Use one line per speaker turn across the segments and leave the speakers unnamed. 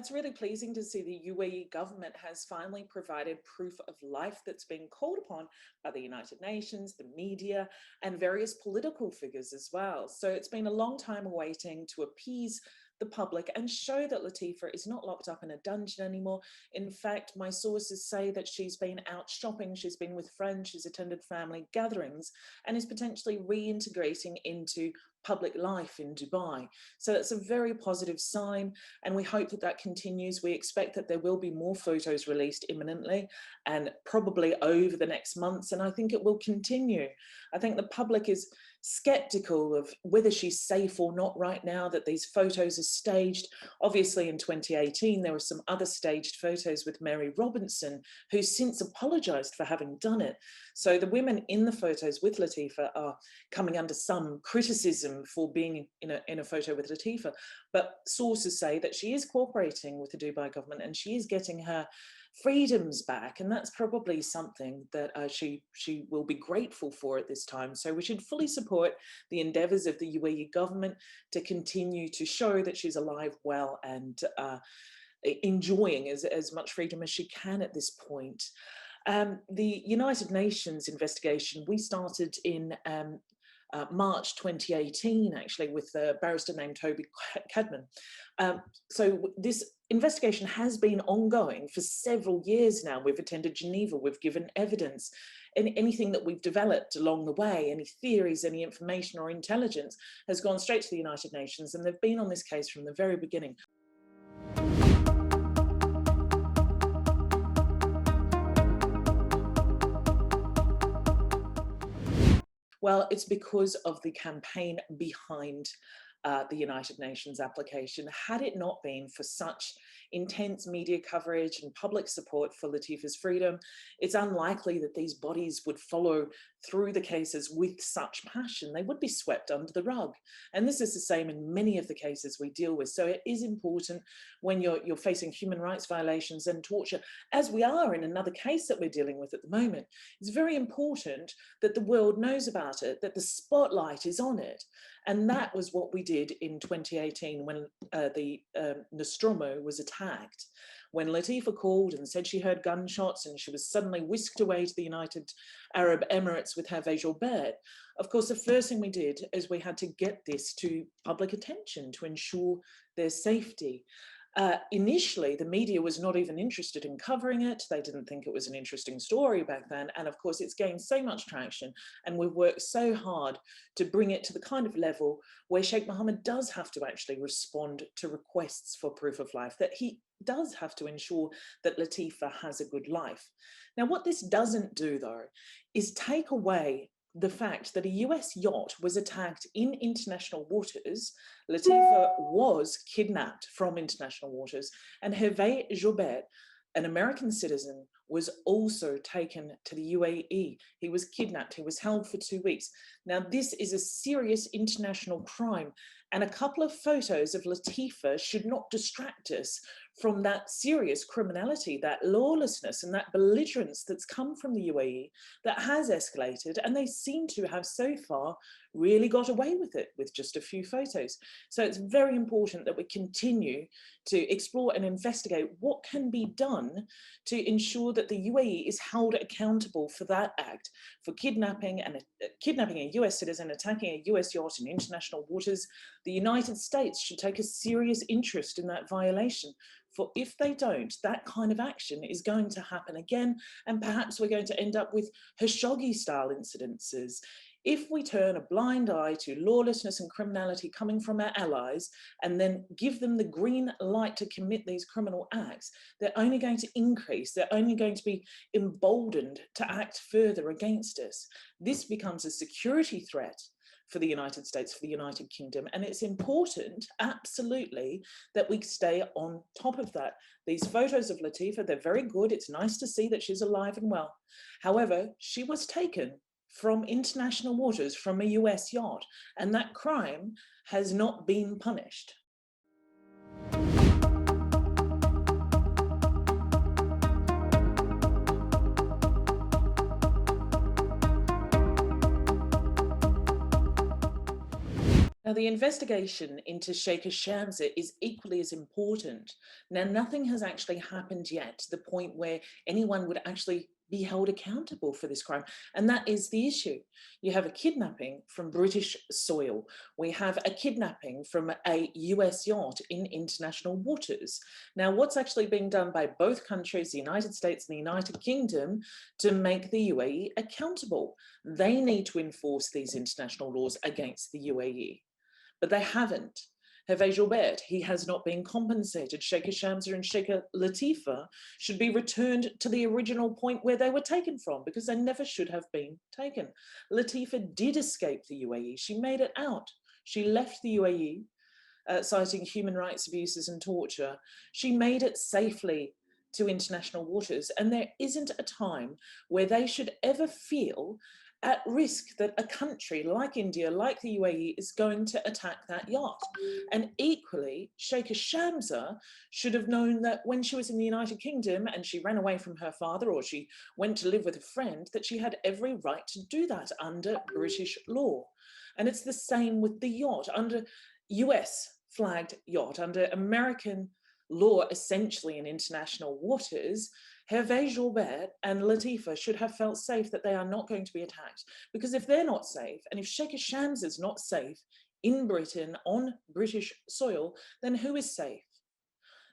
It's really pleasing to see the UAE government has finally provided proof of life that's been called upon by the United Nations, the media, and various political figures as well. So it's been a long time awaiting to appease the public and show that Latifa is not locked up in a dungeon anymore. In fact, my sources say that she's been out shopping, she's been with friends, she's attended family gatherings, and is potentially reintegrating into public life in Dubai. So that's a very positive sign, and we hope that that continues. We expect that there will be more photos released imminently and probably over the next months, and I think it will continue. I think the public is skeptical of whether she's safe or not right now, that these photos are staged. Obviously in 2018 there were some other staged photos with Mary Robinson, who's since apologized for having done it. So the women in the photos with Latifa are coming under some criticism for being in a photo with Latifa, but sources say that she is cooperating with the Dubai government and she is getting her freedoms back, and that's probably something that she will be grateful for at this time. So we should fully support the endeavours of the UAE government to continue to show that she's alive, well, and enjoying as much freedom as she can at this point. The United Nations investigation, we started in March 2018, actually, with a barrister named Toby Cadman. So this investigation has been ongoing for several years now. We've attended Geneva, we've given evidence, and anything that we've developed along the way, any theories, any information or intelligence has gone straight to the United Nations, and they've been on this case from the very beginning. Well, it's because of the campaign behind the United Nations application. Had it not been for such intense media coverage and public support for Latifa's freedom, it's unlikely that these bodies would follow through the cases with such passion. They would be swept under the rug. And this is the same in many of the cases we deal with. So it is important when you're facing human rights violations and torture, as we are in another case that we're dealing with at the moment. It's very important that the world knows about it, that the spotlight is on it. And that was what we did in 2018 when the Nostromo was attacked. When Latifa called and said she heard gunshots and she was suddenly whisked away to the United Arab Emirates with Hervé Joubert, of course, the first thing we did is we had to get this to public attention to ensure their safety. Initially, the media was not even interested in covering it. They didn't think it was an interesting story back then. And of course, it's gained so much traction, and we've worked so hard to bring it to the kind of level where Sheikh Mohammed does have to actually respond to requests for proof of life, that he does have to ensure that Latifa has a good life. Now, what this doesn't do, though, is take away the fact that a US yacht was attacked in international waters. Latifa was kidnapped from international waters, and Hervé Joubert, an American citizen, was also taken to the UAE. He was kidnapped, he was held for 2 weeks. Now, this is a serious international crime, and a couple of photos of Latifa should not distract us from that serious criminality, that lawlessness and that belligerence that's come from the UAE that has escalated, and they seem to have so far really got away with it with just a few photos. So it's very important that we continue to explore and investigate what can be done to ensure that the UAE is held accountable for that act, for kidnapping a US citizen, attacking a US yacht in international waters. The United States should take a serious interest in that violation. For if they don't, that kind of action is going to happen again, and perhaps we're going to end up with Khashoggi-style incidences. If we turn a blind eye to lawlessness and criminality coming from our allies and then give them the green light to commit these criminal acts, they're only going to increase, they're only going to be emboldened to act further against us. This becomes a security threat for the United States, for the United Kingdom. And it's important, absolutely, that we stay on top of that. These photos of Latifa, they're very good. It's nice to see that she's alive and well. However, she was taken from international waters, from a US yacht, and that crime has not been punished. Now, the investigation into Sheikh Shamsa is equally as important. Now, nothing has actually happened yet to the point where anyone would actually be held accountable for this crime. And that is the issue. You have a kidnapping from British soil. We have a kidnapping from a US yacht in international waters. Now, what's actually being done by both countries, the United States and the United Kingdom, to make the UAE accountable? They need to enforce these international laws against the UAE. But they haven't. Hervé Gilbert, he has not been compensated. Sheikh Shamsa and Sheikh Latifa should be returned to the original point where they were taken from, because they never should have been taken. Latifa did escape the UAE. She made it out. She left the UAE, citing human rights abuses and torture. She made it safely to international waters, and there isn't a time where they should ever feel at risk that a country like India, like the UAE, is going to attack that yacht. And equally, Sheikh Shamsa should have known that when she was in the United Kingdom and she ran away from her father, or she went to live with a friend, that she had every right to do that under British law. And it's the same with the yacht, under US flagged yacht, under American law, essentially in international waters. Hervé Gilbert and Latifa should have felt safe that they are not going to be attacked. Because if they're not safe, and if Sheikh Shamsa is not safe in Britain, on British soil, then who is safe?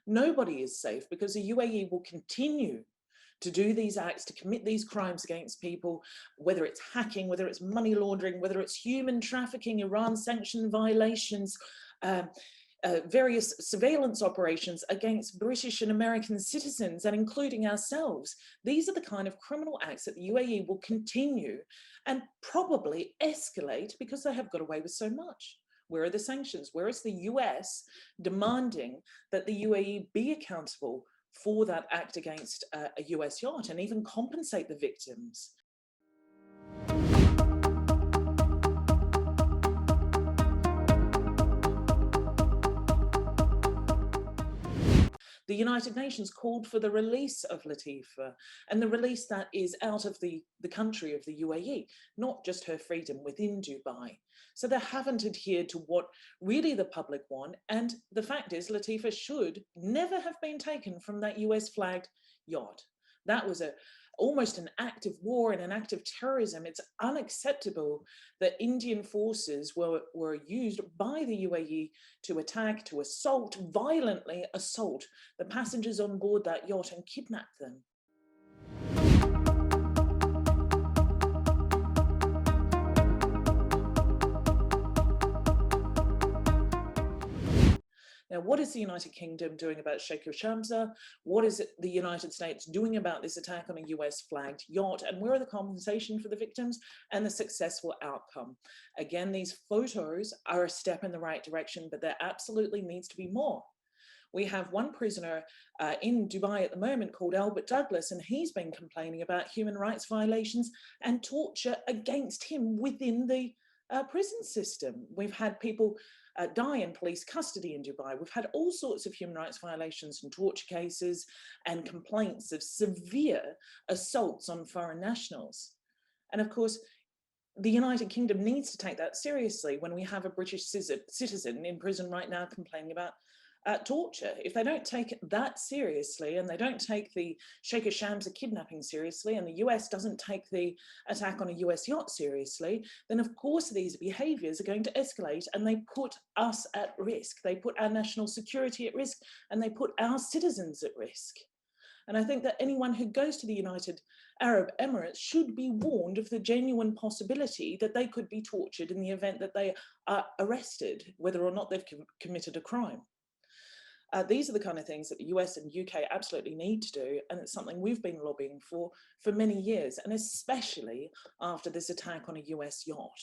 Nobody is safe, because the UAE will continue to do these acts, to commit these crimes against people, whether it's hacking, whether it's money laundering, whether it's human trafficking, Iran sanction violations, various surveillance operations against British and American citizens, and including ourselves. These are the kind of criminal acts that the UAE will continue and probably escalate, because they have got away with so much. Where are the sanctions? Where is the US demanding that the UAE be accountable for that act against a US yacht, and even compensate the victims? The United Nations called for the release of Latifa, and the release that is out of the country of the UAE, not just her freedom within Dubai. So they haven't adhered to what really the public want, and the fact is Latifa should never have been taken from that US flagged yacht. That was almost an act of war and an act of terrorism. It's unacceptable that Indian forces were used by the UAE to attack, to assault, violently assault the passengers on board that yacht and kidnap them. Now, what is the United Kingdom doing about Sheikh Shamsa? What is the United States doing about this attack on a US flagged yacht? And where are the compensation for the victims and the successful outcome? Again, these photos are a step in the right direction, but there absolutely needs to be more. We have one prisoner in Dubai at the moment called Albert Douglas, and he's been complaining about human rights violations and torture against him within the prison system. We've had people die in police custody in Dubai. We've had all sorts of human rights violations and torture cases and complaints of severe assaults on foreign nationals. And of course, the United Kingdom needs to take that seriously when we have a British citizen in prison right now complaining about torture. If they don't take that seriously, and they don't take the Sheikh Shamsa kidnapping seriously, and the US doesn't take the attack on a US yacht seriously, then of course these behaviours are going to escalate, and they put us at risk. They put our national security at risk, and they put our citizens at risk. And I think that anyone who goes to the United Arab Emirates should be warned of the genuine possibility that they could be tortured in the event that they are arrested, whether or not they've committed a crime. These are the kind of things that the US and UK absolutely need to do, and it's something we've been lobbying for many years, and especially after this attack on a US yacht.